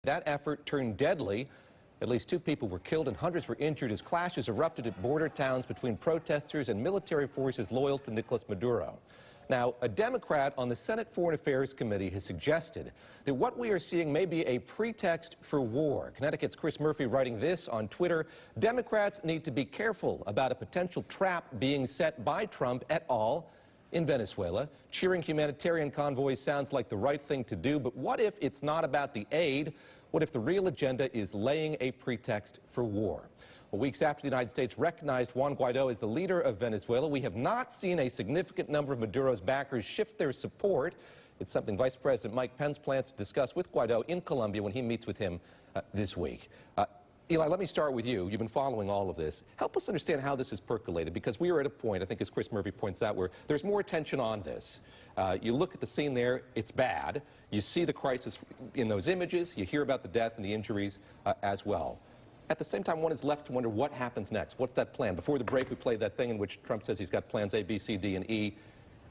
That effort turned deadly. At least 2 people were killed and hundreds were injured as clashes erupted at border towns between protesters and military forces loyal to Nicolas Maduro. Now, a Democrat on the Senate Foreign Affairs Committee has suggested that what we are seeing may be a pretext for war. Connecticut's Chris Murphy writing this on Twitter: Democrats need to be careful about a potential trap being set by Trump et al. In Venezuela. Cheering humanitarian convoys sounds like the right thing to do, but what if it's not about the aid? What if the real agenda is laying a pretext for war? Well, weeks after the United States recognized Juan Guaido as the leader of Venezuela, we have not seen a significant number of Maduro's backers shift their support. It's something Vice President Mike Pence plans to discuss with Guaido in Colombia when he meets with him this week. Eli, let me start with you. You've been following all of this. Help us understand how this has percolated, because we are at a point, I think as Chris Murphy points out, where there's more attention on this. You look at the scene there, it's bad. You see the crisis in those images. You hear about the death and the injuries as well. At the same time, one is left to wonder what happens next. What's that plan? Before the break, we played that thing in which Trump says he's got plans A, B, C, D, and E.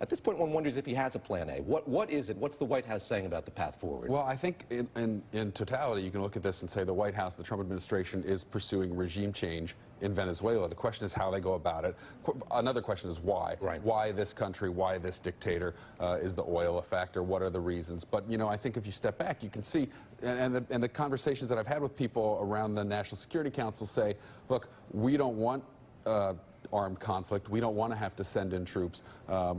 At this point, one wonders if he has a plan A. What is it? What's the White House saying about the path forward? Well, I think in totality, you can look at this and say the White House, the Trump administration, is pursuing regime change in Venezuela. The question is how they go about it. Another question is why. Right. Why this country? Why this dictator? Is the oil a factor? What are the reasons? But, you know, I think if you step back, you can see, and the conversations that I've had with people around the National Security Council say, look, we don't want armed conflict. We don't want to have to send in troops.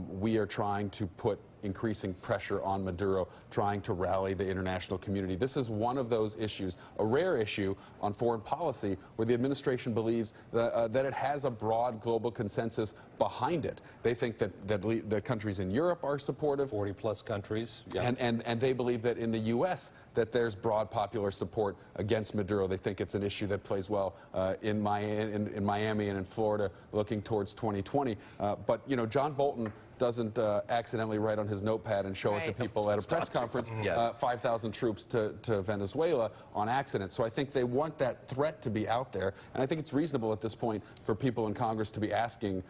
We are trying to put increasing pressure on Maduro, trying to rally the international community. This is one of those issues, a rare issue on foreign policy, where the administration believes that it has a broad global consensus behind it. They think that the countries in Europe are supportive. 40-plus countries. Yeah. And they believe that in the U.S. that there's broad popular support against Maduro. They think it's an issue that plays well in Miami and in Florida looking towards 2020. But, you know, John Bolton doesn't accidentally write on his notepad and show it to people at a press conference, 5,000 troops to Venezuela on accident. So I think they want that threat to be out there. And I think it's reasonable at this point for people in Congress to be asking,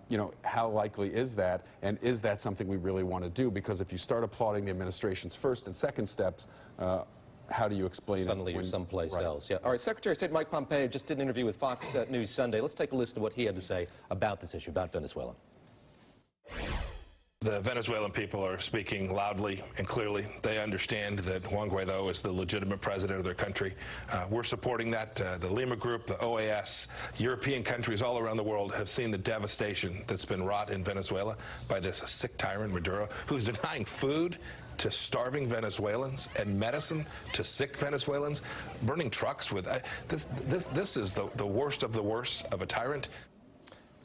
you know, how likely is that? And is that something we really want to do? Because if you start applauding the administration's first and second steps, how do you explain Suddenly it? You're someplace else. Yeah. All right, Secretary of State Mike Pompeo just did an interview with Fox News Sunday. Let's take a listen to what he had to say about this issue, about Venezuela. The Venezuelan people are speaking loudly and clearly. They understand that Juan Guaido is the legitimate president of their country. We're supporting that. The Lima Group, the OAS, European countries all around the world have seen the devastation that's been wrought in Venezuela by this sick tyrant, Maduro, who's denying food to starving Venezuelans and medicine to sick Venezuelans, burning trucks with... This is the worst of the worst of a tyrant.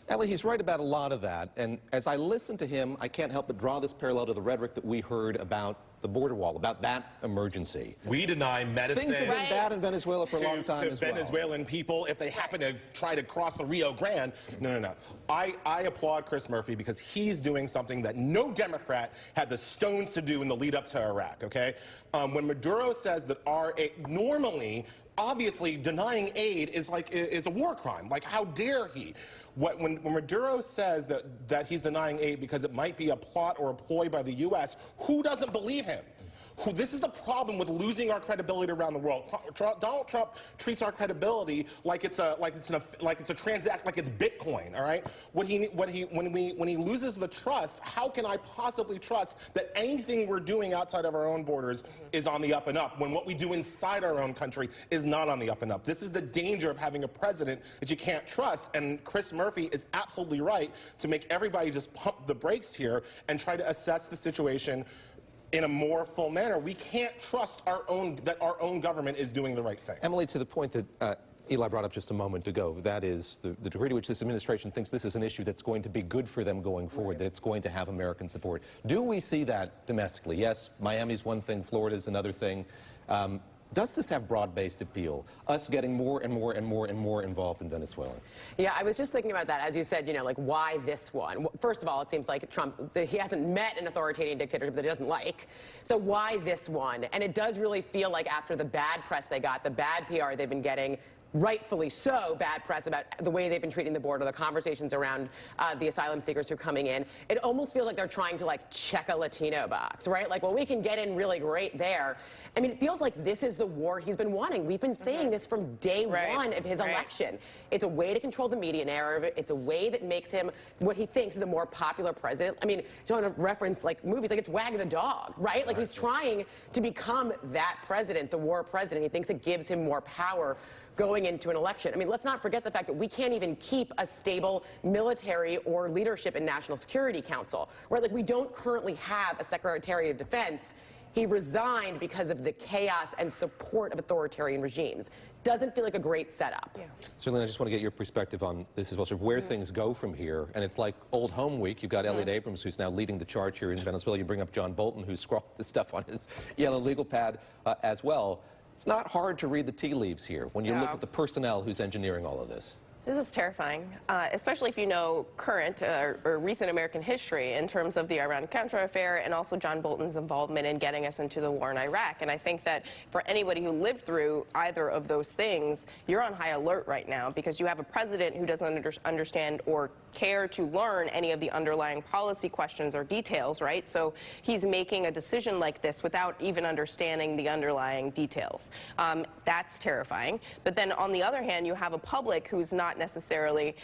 Ellie, he's right about a lot of that, and as I listen to him, I can't help but draw this parallel to the rhetoric that we heard about the border wall, about that emergency. We deny medicine. Things have been bad in Venezuela for a long time to as well. Venezuelan people, if they happen to try to cross the Rio Grande. No. I applaud Chris Murphy because he's doing something that no Democrat had the stones to do in the lead up to Iraq, okay? When Maduro says that our aid, normally, obviously, denying aid is a war crime. Like, how dare he? When Maduro says that he's denying aid because it might be a plot or a ploy by the U.S., who doesn't believe him? This is the problem with losing our credibility around the world. Donald Trump treats our credibility like it's a transaction, like it's Bitcoin. All right. When he loses the trust, how can I possibly trust that anything we're doing outside of our own borders is on the up and up when what we do inside our own country is not on the up and up? This is the danger of having a president that you can't trust. And Chris Murphy is absolutely right to make everybody just pump the brakes here and try to assess the situation in a more full manner. We can't trust that our own government is doing the right thing. Emily, to the point that Eli brought up just a moment ago, that is the degree to which this administration thinks this is an issue that's going to be good for them going forward, that it's going to have American support. Do we see that domestically? Yes, Miami's one thing, Florida's another thing. Does this have broad-based appeal, us getting more and more and more and more involved in Venezuela? Yeah, I was just thinking about that. As you said, you know, like, why this one? First of all, it seems like Trump, he hasn't met an authoritarian dictator that he doesn't like. So why this one? And it does really feel like after the bad press they got, the bad PR they've been getting, rightfully so, bad press about the way they've been treating the border, the conversations around the asylum seekers who are coming in. It almost feels like they're trying to check a Latino box, right? Like, well, we can get in really great there. I mean, it feels like this is the war he's been wanting. We've been saying this from day one of his election. It's a way to control the media narrative. It's a way that makes him what he thinks is a more popular president. I mean, you want to reference movies, it's Wag the Dog, right? Like, he's trying to become that president, the war president. He thinks it gives him more power going into an election. I mean, let's not forget the fact that we can't even keep a stable military or leadership in National Security Council, right? Like, we don't currently have a Secretary of Defense. He resigned because of the chaos and support of authoritarian regimes. Doesn't feel like a great setup. Yeah. Certainly, I just want to get your perspective on this as well, sort of where things go from here. And it's like old home week. You've got Elliot Abrams, who's now leading the charge here in Venezuela. You bring up John Bolton, who's scrawled this stuff on his yellow legal pad as well. It's not hard to read the tea leaves here when you look at the personnel who's engineering all of this. This is terrifying, especially if you know current or recent American history in terms of the Iran-Contra affair and also John Bolton's involvement in getting us into the war in Iraq. And I think that for anybody who lived through either of those things, you're on high alert right now because you have a president who doesn't understand or care to learn any of the underlying policy questions or details, right? So he's making a decision like this without even understanding the underlying details. That's terrifying. But then on the other hand, you have a public who's not necessarily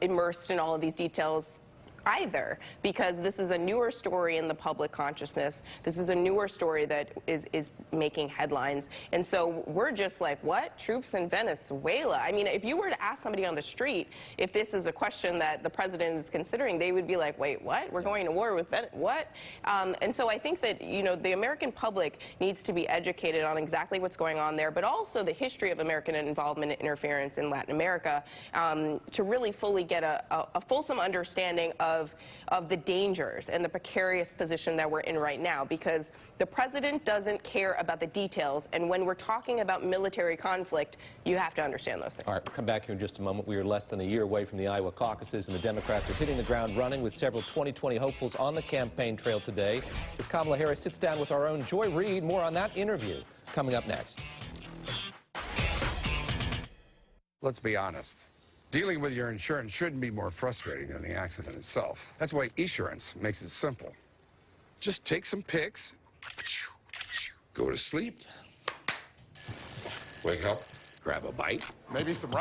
immersed in all of these details either, because this is a newer story in the public consciousness. This is a newer story that is making headlines. And so we're just like, what? Troops in Venezuela? I mean, if you were to ask somebody on the street if this is a question that the president is considering, they would be like, wait, what? We're going to war with what? And so I think that, you know, the American public needs to be educated on exactly what's going on there, but also the history of American involvement and interference in Latin America to really fully get a fulsome understanding of the dangers and the precarious position that we're in right now, because the president doesn't care about the details, and when we're talking about military conflict, you have to understand those things. All right, we'll come back here in just a moment. We are less than a year away from the Iowa caucuses, and the Democrats are hitting the ground running with several 2020 hopefuls on the campaign trail today. As Kamala Harris sits down with our own Joy Reid, more on that interview coming up next. Let's be honest. Dealing with your insurance shouldn't be more frustrating than the accident itself. That's why Esurance makes it simple. Just take some pics, go to sleep, wake up, grab a bite, maybe some rice.